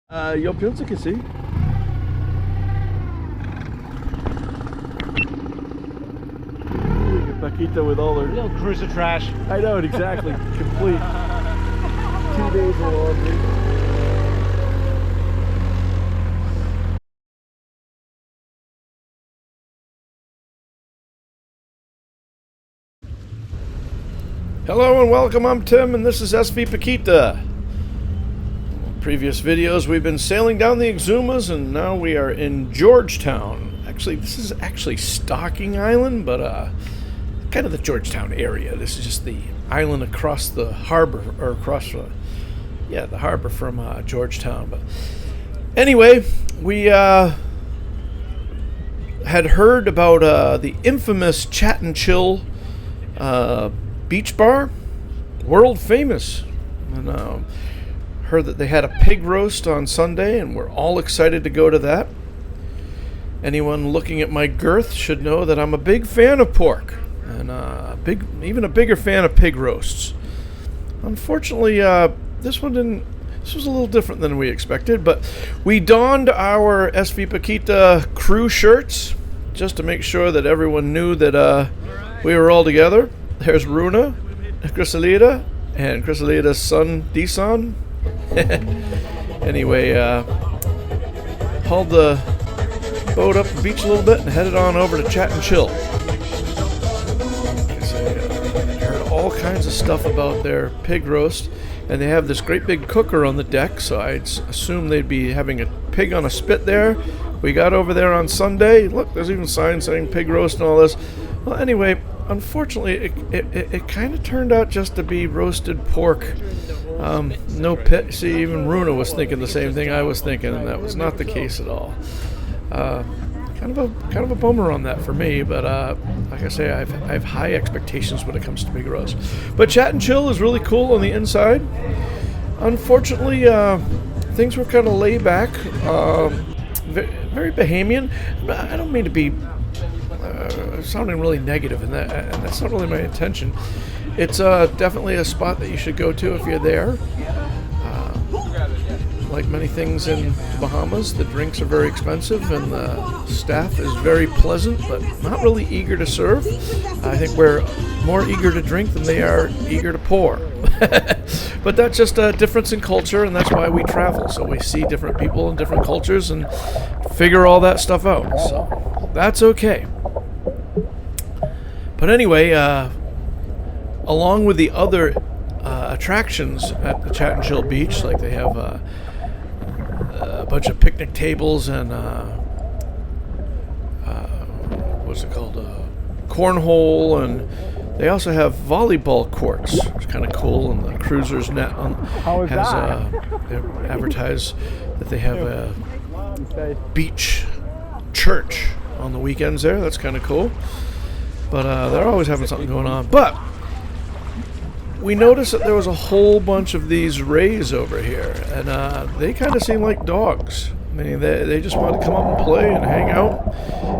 Io penso che sì. Paquita with all her... Little cruiser trash. I know it exactly. Complete. 2 days of laundry. Hello and welcome, I'm Tim and this is SV Paquita. Previous videos we've been sailing down the Exumas and now we are in Georgetown. Actually, this is actually Stocking Island, but kind of the Georgetown area. This is just the island across the harbor, or across the harbor from Georgetown. But anyway, we had heard about the infamous Chat and Chill beach bar, world famous, and heard that they had a pig roast on Sunday, and we're all excited to go to that. Anyone looking at my girth should know that I'm a big fan of pork, and even a bigger fan of pig roasts. Unfortunately, this was a little different than we expected, but we donned our SV Paquita crew shirts just to make sure that everyone knew that we were all together. There's Runa, Chrysalida, and Chrysalida's son, Deson. Anyway, hauled the boat up the beach a little bit and headed on over to Chat and Chill. I heard all kinds of stuff about their pig roast, and they have this great big cooker on the deck, so I'd assume they'd be having a pig on a spit there. We got over there on Sunday. Look, there's even signs saying pig roast and all this. Well, anyway, unfortunately, it kind of turned out just to be roasted pork. No pit. See, even Runa was thinking the same thing I was thinking, and that was not the case at all. Kind of a bummer on that for me, but like I say, I have high expectations when it comes to pig roast. But Chat and Chill is really cool on the inside. Unfortunately, things were kind of laid back, very Bahamian. I don't mean to be sounding really negative, and that's not really my intention. It's definitely a spot that you should go to if you're there. Like many things in the Bahamas, the drinks are very expensive and the staff is very pleasant, but not really eager to serve. I think we're more eager to drink than they are eager to pour. But that's just a difference in culture, and that's why we travel. So we see different people and different cultures and figure all that stuff out. So that's okay. But anyway, along with the other attractions at the Chat and Chill Beach, like they have a bunch of picnic tables and what's it called, cornhole, and they also have volleyball courts. It's kind of cool, and the Cruisers Net they advertise that they have a beach church on the weekends there. That's kind of cool, but they're always having something going on. But we noticed that there was a whole bunch of these rays over here, and they kind of seem like dogs. I mean, they just want to come up and play and hang out.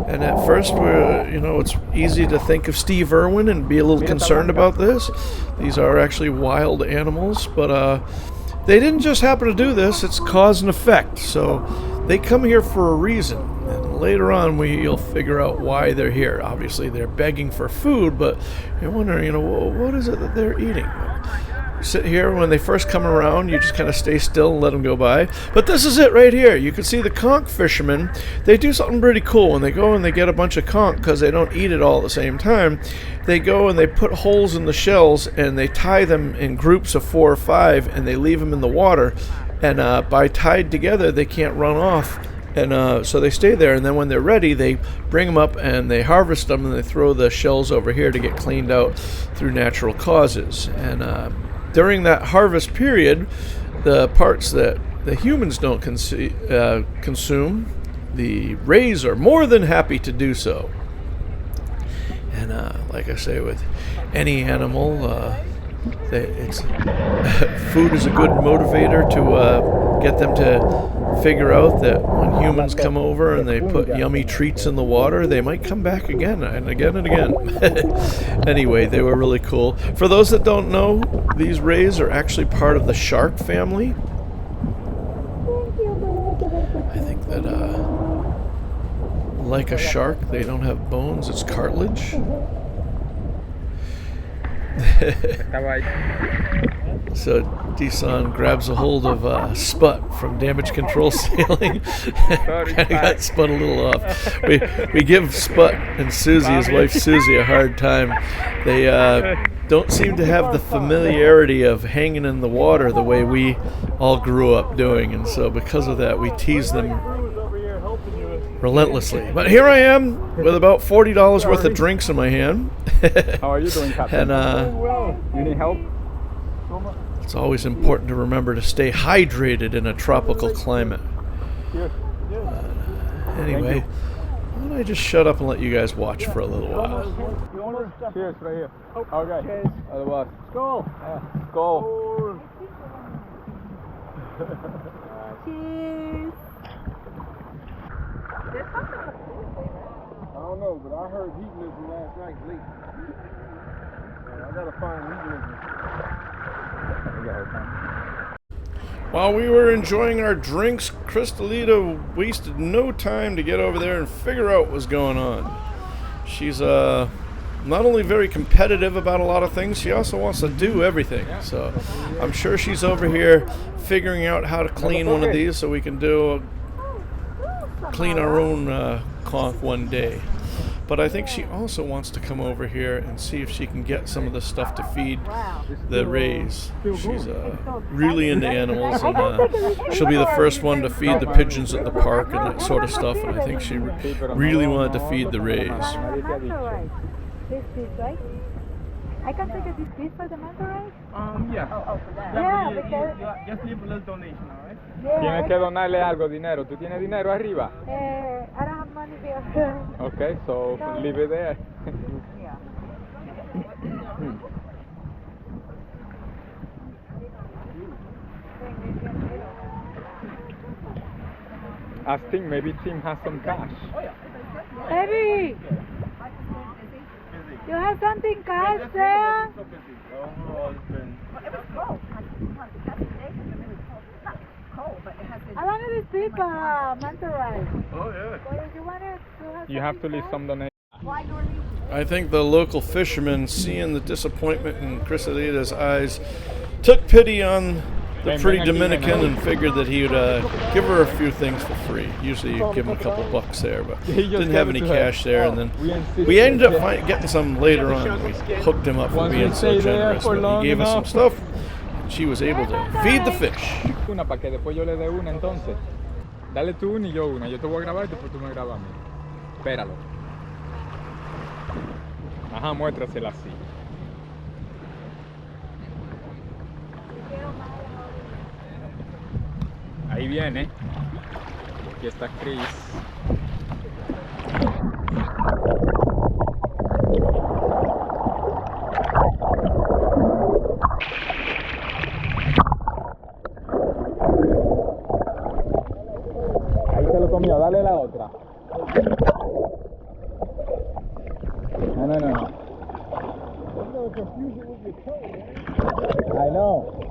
And at first, it's easy to think of Steve Irwin and be a little concerned about this. These are actually wild animals, but they didn't just happen to do this. It's cause and effect. So they come here for a reason. And later on, you'll figure out why they're here. Obviously, they're begging for food, but you're wondering, what is it that they're eating? Sit here. When they first come around, you just kind of stay still and let them go by. But this is it right here. You can see the conch fishermen. They do something pretty cool. When they go and they get a bunch of conch, because they don't eat it all at the same time, they go and they put holes in the shells and they tie them in groups of 4 or 5 and they leave them in the water. And by tied together, they can't run off. And so they stay there, and then when they're ready, they bring them up and they harvest them and they throw the shells over here to get cleaned out through natural causes. And during that harvest period, the parts that the humans don't consume, the rays are more than happy to do so. And like I say, with any animal, food is a good motivator to get them to figure out that when humans come over and they put yummy treats in the water, they might come back again and again and again. Anyway, they were really cool. For those that don't know, these rays are actually part of the shark family. I think that, like a shark, they don't have bones, it's cartilage. So Desan grabs a hold of Sput from Damage Control Sailing. Kind of got Sput a little off. We give Sput and Susie, his wife Susie, a hard time. They don't seem to have the familiarity of hanging in the water the way we all grew up doing, and so because of that we tease them relentlessly. But here I am with about $40 worth of drinks in my hand. How are you doing, Captain? And you need help? it's always important to remember to stay hydrated in a tropical climate. Anyway, why don't I just shut up and let you guys watch for a little while. Cheers, right here. Okay. Otherwise. Skål. Skål. Cheers. I don't know, but I heard hedonism last night late. I gotta find hedonism. While we were enjoying our drinks, Cristalita wasted no time to get over there and figure out what was going on. She's not only very competitive about a lot of things, she also wants to do everything. So I'm sure she's over here figuring out how to clean one of these so we can clean our own conch one day. But I think she also wants to come over here and see if she can get some of the stuff to feed the rays. She's really into animals, and she'll be the first one to feed the pigeons at the park and that sort of stuff, and I think she really wanted to feed the rays. This piece, right? I can take this piece for the manta rays? Yeah. Yeah, because... Just leave a little donation, alright? Yeah. Tienes que donarle algo, dinero. ¿Tú tienes dinero arriba? I don't have money here. Okay, so leave it there. Yeah. I think maybe Tim has some cash. Baby! You have something cash there? I wanted to see manta rays. Oh yeah. So if you wanted to have You have to leave some donation. I think the local fishermen, seeing the disappointment in Cristalita's eyes, took pity on the pretty Dominican and figured that he would give her a few things for free. Usually you'd give him a couple bucks there, but didn't have any cash there. And then we ended up getting some later on. We hooked him up for being so generous, but he gave us some stuff. And she was able to feed the fish. Una para que después yo le dé una entonces. Dale tú una y yo una. Yo te voy a grabar y después tú me grabas a mí. Espéralo. Ajá, muéstrasela así. Ahí viene. Aquí está Chris. Ahí se lo comió, dale la otra. No. I know.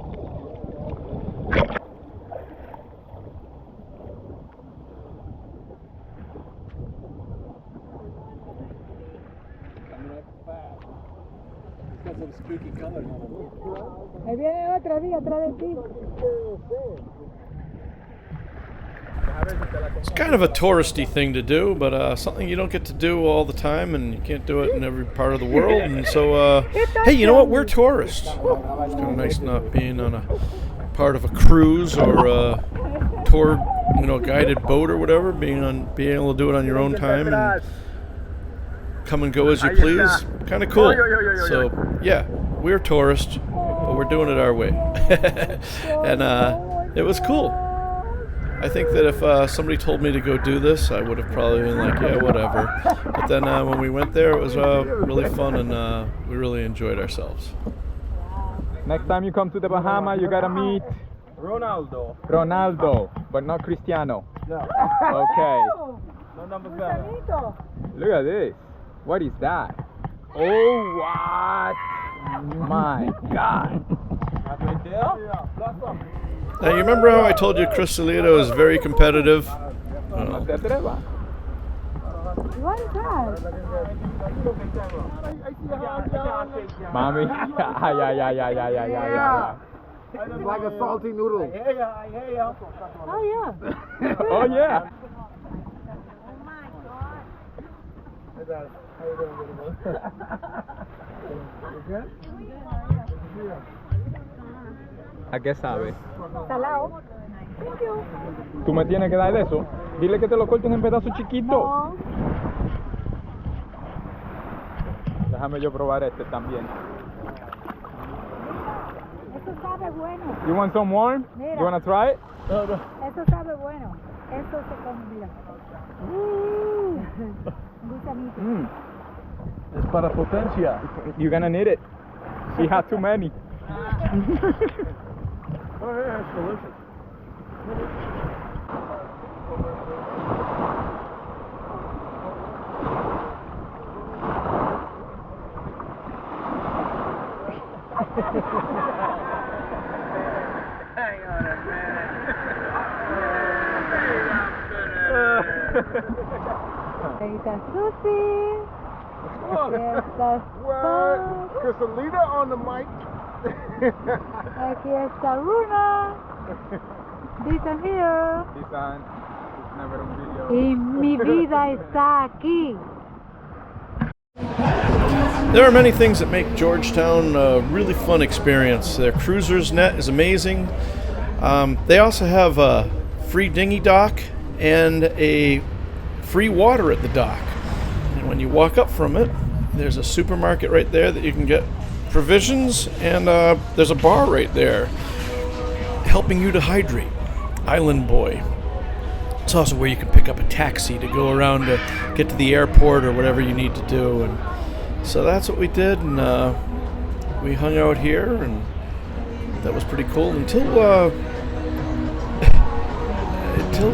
Ahí viene otra vez atrás de ti. It's kind of a touristy thing to do, but something you don't get to do all the time, and you can't do it in every part of the world. And so, hey, you know what? We're tourists. It's kind of nice not being on a part of a cruise or a tour, guided boat or whatever. Being able to do it on your own time and come and go as you please. Kind of cool. So, yeah, we're tourists, but we're doing it our way, and it was cool. I think that if somebody told me to go do this, I would have probably been like, yeah, whatever. But then when we went there, it was really fun, and we really enjoyed ourselves. Next time you come to the Bahamas, you gotta meet Ronaldo, but not Cristiano. No. Okay. No number 7. Look at this. What is that? Oh, what? My God. Now, you remember how I told you Cristalita is very competitive? No te atrevas. What is that? Mami. Ay, ay, ay, ay, ay, ay, ay, ay. It's like a salty noodle. Oh yeah. Oh, yeah. ¿A qué sabe? Salado. Thank you. Tú me tienes que dar de eso. Dile que te lo corten en pedazos chiquitos. No. Déjame yo probar este también. Eso sabe bueno. You want some more? Mira. You want to try it? Eso sabe bueno. Eso se come, mira. Gusanito. Mm. Es para potencia. You're gonna need it. She had too many. Oh yeah, it's delicious. Hang on a minute. Ahí está Susi. Aquí está What? Spot. Chrisalita on the mic. Aquí está Runa. Dicen here. Listen, it's never on video. Y mi vida está aquí. There are many things that make Georgetown a really fun experience. Their cruiser's net is amazing. They also have a free dinghy dock and a free water at the dock. And when you walk up from it, there's a supermarket right there that you can get provisions, and there's a bar right there helping you to hydrate. Island Boy. It's also where you can pick up a taxi to go around to get to the airport or whatever you need to do. And so that's what we did, and we hung out here, and that was pretty cool until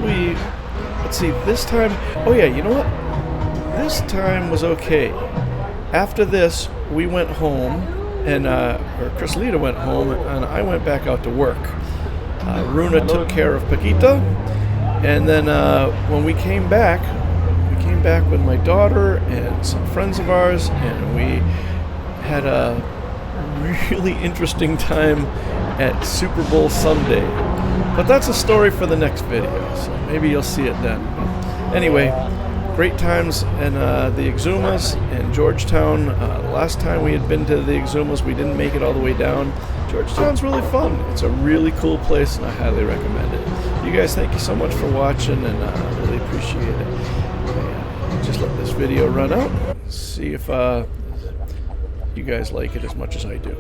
we, let's see, this time, oh yeah, you know what? This time was okay. After this, we went home, and or Chrisalita went home, and I went back out to work. Runa took care of Paquita, and then when we came back with my daughter and some friends of ours, and we had a really interesting time at Super Bowl Sunday. But that's a story for the next video, so maybe you'll see it then. But anyway, great times in the Exumas in Georgetown. Last time we had been to the Exumas, we didn't make it all the way down. Georgetown's really fun. It's a really cool place, and I highly recommend it. You guys, thank you so much for watching, and I really appreciate it. Just let this video run out. See if you guys like it as much as I do.